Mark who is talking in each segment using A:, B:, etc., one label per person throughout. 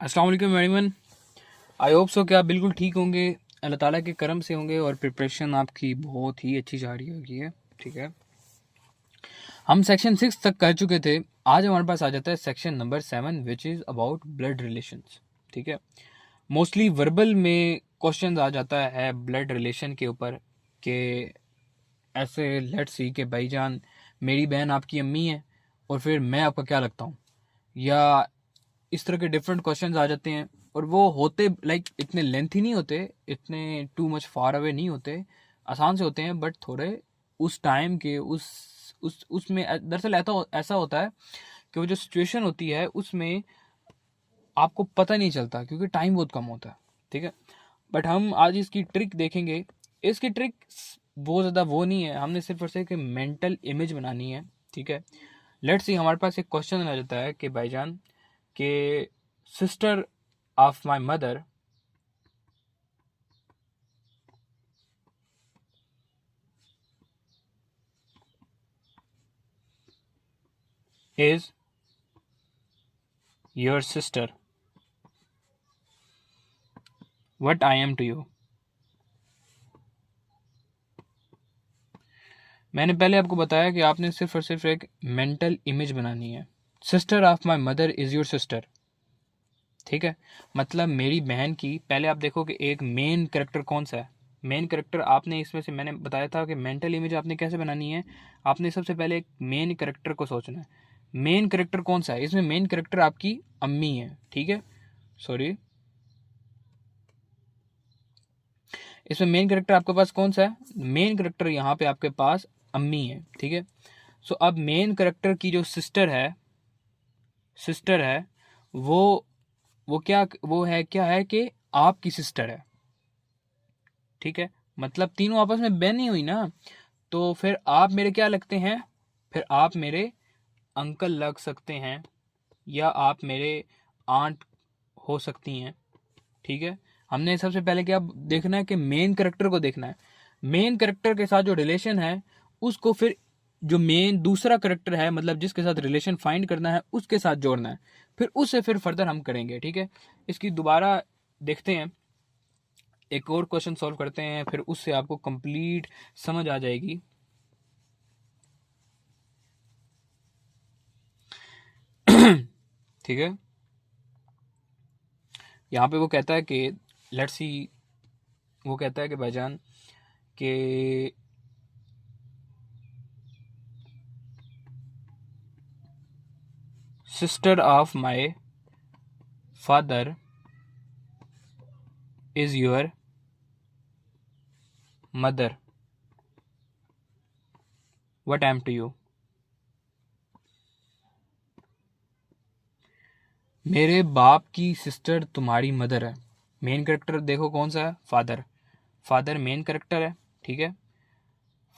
A: अस्सलाम वालेकुम एवरीवन। आई hope so कि आप बिल्कुल ठीक होंगे, अल्लाह ताला के करम से होंगे और प्रिपरेशन आपकी बहुत ही अच्छी जा रही होगी है। ठीक है, हम सेक्शन 6 तक कर चुके थे। आज हमारे पास आ जाता है section number 7 which is about blood relations. ठीक है, मोस्टली वर्बल में क्वेश्चन आ जाता है ब्लड रिलेशन के ऊपर कि ऐसे लेट्स सी कि भाईजान मेरी बहन आपकी अम्मी है और फिर मैं आपका क्या लगता हूँ, या इस तरह के डिफरेंट क्वेश्चंस आ जाते हैं। और वो होते लाइक इतने लेंथी नहीं होते, इतने टू मच फार अवे नहीं होते, आसान से होते हैं, बट थोड़े उस टाइम के उसमें दरअसल ऐसा होता है कि वो जो सिचुएशन होती है उसमें आपको पता नहीं चलता क्योंकि टाइम बहुत कम होता है। ठीक है, बट हम आज इसकी ट्रिक देखेंगे। इसकी ट्रिक बहुत ज़्यादा वो नहीं है, हमने सिर्फ और सिर्फ मेंटल इमेज बनानी है। ठीक है, लेट्स सी हमारे पास एक क्वेश्चन आ जाता है कि भाईजान के sister of my mother is your sister, what I am to you. मैंने पहले आपको बताया कि आपने सिर्फ और सिर्फ एक मेंटल इमेज बनानी है। Sister of my mother is your sister. ठीक है, मतलब मेरी बहन की, पहले आप देखो कि एक मेन करेक्टर कौन सा है। मेन करेक्टर आपने इसमें से, मैंने बताया था कि मेंटल इमेज आपने कैसे बनानी है। आपने सबसे पहले एक मेन करेक्टर को सोचना है। मेन करेक्टर कौन सा है इसमें? मेन करेक्टर आपकी अम्मी है। ठीक है, सॉरी, इसमें मेन करेक्टर आपके पास कौन सा है? मेन करेक्टर यहाँ पे आपके पास अम्मी है। ठीक है, सो अब मेन करेक्टर की जो सिस्टर है वो क्या है कि आपकी सिस्टर है। ठीक है, मतलब तीनों आपस में बहन नहीं हुई ना, तो फिर आप मेरे क्या लगते हैं? फिर आप मेरे अंकल लग सकते हैं, या आप मेरे आंट हो सकती हैं। ठीक है, हमने सबसे पहले क्या देखना है कि मेन करेक्टर को देखना है। मेन करेक्टर के साथ जो रिलेशन है उसको फिर जो मेन दूसरा करेक्टर है, मतलब जिसके साथ रिलेशन फाइंड करना है, उसके साथ जोड़ना है। फिर उससे फिर फर्दर हम करेंगे। ठीक है, इसकी दोबारा देखते हैं, एक और क्वेश्चन सॉल्व करते हैं, फिर उससे आपको कंप्लीट समझ आ जाएगी। ठीक है, यहाँ पे वो कहता है कि लेट्स सी, वो कहता है कि भाईजान कि sister of my father is your mother, what I am to you. मेरे बाप की सिस्टर तुम्हारी मदर है। मेन करेक्टर देखो कौन सा है? फादर। फादर मेन करेक्टर है। ठीक है,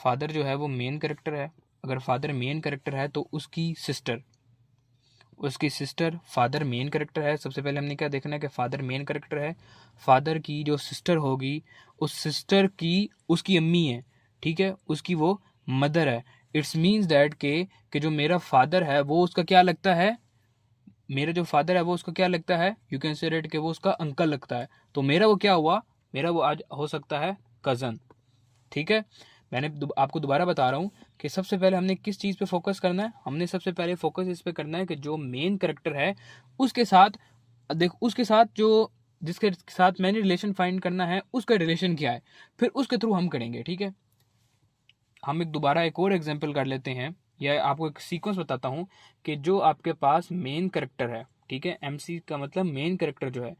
A: फादर जो है वो मेन करेक्टर है। अगर फादर मेन करेक्टर है तो उसकी सिस्टर फादर मेन करेक्टर है। सबसे पहले हमने क्या देखना है कि फादर मेन करेक्टर है, फादर की जो सिस्टर होगी उस सिस्टर की उसकी अम्मी है। ठीक है, उसकी वो मदर है। इट्स मीन्स दैट कि जो मेरा फादर है वो उसका क्या लगता है? मेरा जो फादर है वो उसका क्या लगता है? यू कैन से रेट कि वो उसका अंकल लगता है। तो मेरा वो क्या हुआ? मेरा वो आज हो सकता है कज़न। ठीक है, मैंने आपको दोबारा बता रहा हूँ कि सबसे पहले हमने किस चीज़ पे फोकस करना है। हमने सबसे पहले फोकस इस पे करना है कि जो मेन करेक्टर है उसके साथ, देख उसके साथ जो जिसके साथ मैंने रिलेशन फाइंड करना है उसका रिलेशन क्या है, फिर उसके थ्रू हम करेंगे। ठीक है, हम एक और एग्जांपल कर लेते हैं, या आपको एक सीक्वेंस बताता हूँ कि जो आपके पास मेन करेक्टर है, ठीक है, एमसी का मतलब मेन करेक्टर जो है,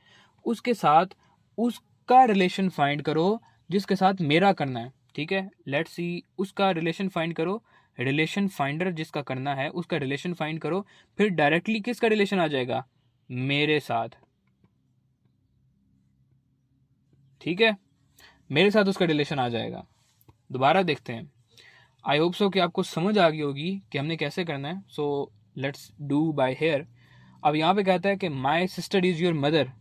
A: उसके साथ उसका रिलेशन फाइंड करो जिसके साथ मेरा करना है। ठीक है, लेट्स सी, उसका रिलेशन फाइंड करो, रिलेशन फाइंडर जिसका करना है उसका रिलेशन फाइंड करो, फिर डायरेक्टली किसका रिलेशन आ जाएगा? मेरे साथ। ठीक है, मेरे साथ उसका रिलेशन आ जाएगा। दोबारा देखते हैं। आई होप सो कि आपको समझ आ गई होगी कि हमने कैसे करना है। So let's do by here. अब यहाँ पे कहता है कि my sister is your mother,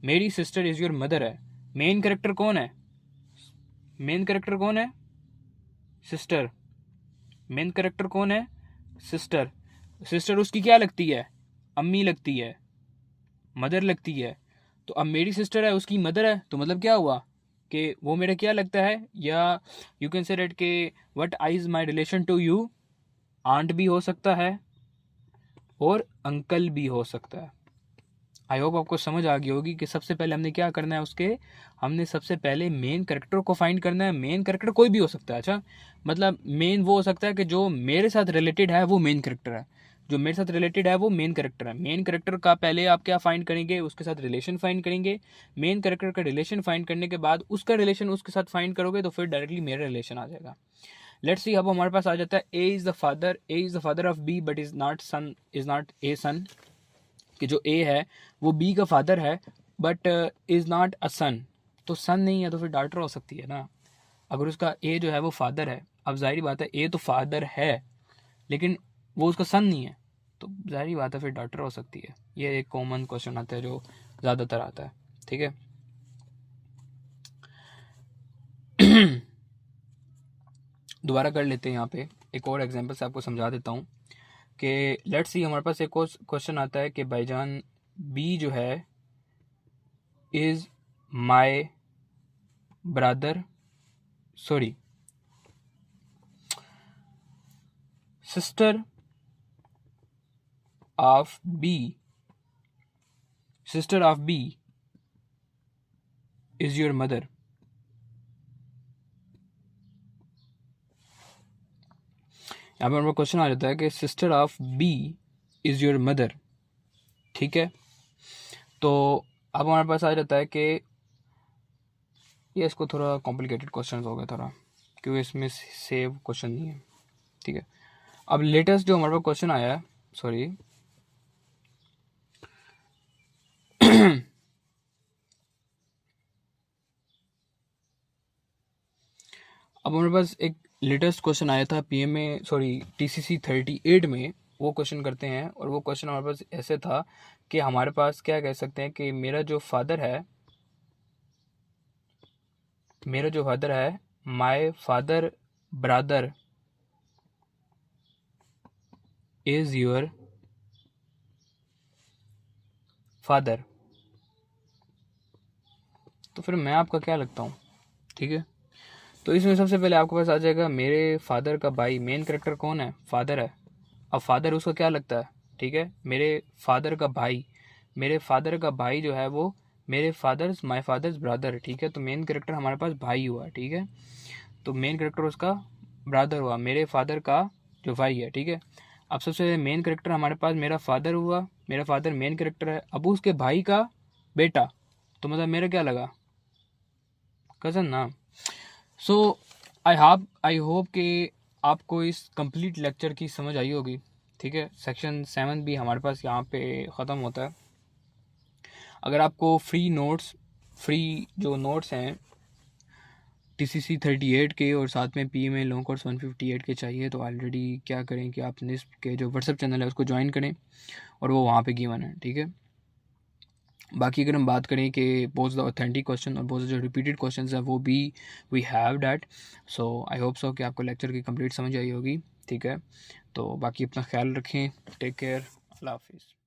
A: मेरी सिस्टर इज़ योर मदर है। मेन करेक्टर कौन है? मेन करेक्टर कौन है? सिस्टर। मेन करेक्टर कौन है? सिस्टर। सिस्टर उसकी क्या लगती है? अम्मी लगती है। मदर लगती है, तो अब मेरी सिस्टर है उसकी मदर है, तो मतलब क्या हुआ कि वो मेरा क्या लगता है, या यू कैन से डेट के what is my relation to you, aunt भी हो सकता है और अंकल भी हो सकता है। आई होप आपको समझ आ गई होगी कि सबसे पहले हमने क्या करना है, उसके हमने सबसे पहले मेन कैरेक्टर को फाइंड करना है। मेन कैरेक्टर कोई भी हो सकता है, अच्छा मतलब मेन वो हो सकता है कि जो मेरे साथ रिलेटेड है वो मेन कैरेक्टर है, जो मेरे साथ रिलेटेड है वो मेन कैरेक्टर है। मेन कैरेक्टर का पहले आप क्या फाइंड करेंगे, उसके साथ रिलेशन फाइंड करेंगे। मेन कैरेक्टर का रिलेशन फाइंड करने के बाद उसका रिलेशन उसके साथ फाइंड करोगे तो फिर डायरेक्टली मेरा रिलेशन आ जाएगा। लेट्स सी, अब हमारे पास आ जाता है A is the father of B but is not a son, कि जो ए है वो बी का फादर है but is not a son, तो सन नहीं है तो फिर डॉटर हो सकती है ना। अगर उसका ए जो है वो फादर है, अब जाहिर बात है ए तो फादर है लेकिन वो उसका सन नहीं है, तो जाहिर बात है फिर डॉटर हो सकती है। ये एक कॉमन क्वेश्चन आता है जो ज़्यादातर आता है, ठीक है। दोबारा कर लेते हैं यहाँ पे, एक और एग्जांपल से आपको समझा देता हूँ कि लेट्स सी हमारे पास एक और क्वेश्चन आता है कि भाईजान बी जो है is my brother, sorry sister of B is your mother. यहाँ पर हमारा क्वेश्चन आ जाता है कि sister of B is your mother, ठीक है। तो अब हमारे पास आ जाता है कि ये इसको थोड़ा कॉम्प्लिकेटेड क्वेश्चन हो गया थोड़ा, क्योंकि इसमें सेव क्वेश्चन नहीं है, ठीक है। अब लेटेस्ट जो हमारे पास क्वेश्चन आया है, सॉरी अब हमारे पास एक लेटेस्ट क्वेश्चन आया था पीएमए सॉरी टीसीसी 38 में, वो क्वेश्चन करते हैं। और वो क्वेश्चन हमारे पास ऐसे था कि हमारे पास क्या कह सकते हैं कि मेरा जो फादर है my father brother is your father, तो फिर मैं आपका क्या लगता हूँ, ठीक है। तो इसमें सबसे पहले आपके पास आ जाएगा मेरे फादर का भाई, मेन कैरेक्टर कौन है, फादर है। अब फादर उसका क्या लगता है, ठीक है, मेरे फादर का भाई जो है वो माय फादर्स ब्रदर, ठीक है। तो मेन कैरेक्टर हमारे पास भाई हुआ, ठीक है। तो मेन कैरेक्टर उसका ब्रदर हुआ, मेरे फादर का जो भाई है, ठीक है। अब सबसे मेन कैरेक्टर हमारे पास मेरा फादर हुआ, मेरा फादर मेन कैरेक्टर है। अब उसके भाई का बेटा, तो मतलब मेरा क्या लगा, कज़न ना। सो आई होप कि आपको इस कंप्लीट लेक्चर की समझ आई होगी, ठीक है। सेक्शन 7 भी हमारे पास यहाँ पे ख़त्म होता है। अगर आपको फ्री जो नोट्स हैं टीसीसी 38 के और साथ में पीएमए लॉन्ग कोर्स 158 के चाहिए, तो ऑलरेडी क्या करें कि आप निस्प के जो व्हाट्सएप चैनल है उसको ज्वाइन करें और वो वहाँ पे गिवन है, ठीक है। बाकी अगर हम बात करें कि बहुत ज़्यादा ऑथेंटिक क्वेश्चन और बहुत जो रिपीटेड क्वेश्चन हैं वो भी we have that. So I hope so कि आपको लेक्चर की कंप्लीट समझ आई होगी, ठीक है। तो बाकी अपना ख्याल रखें, टेक केयर, अल्लाह हाफिज़।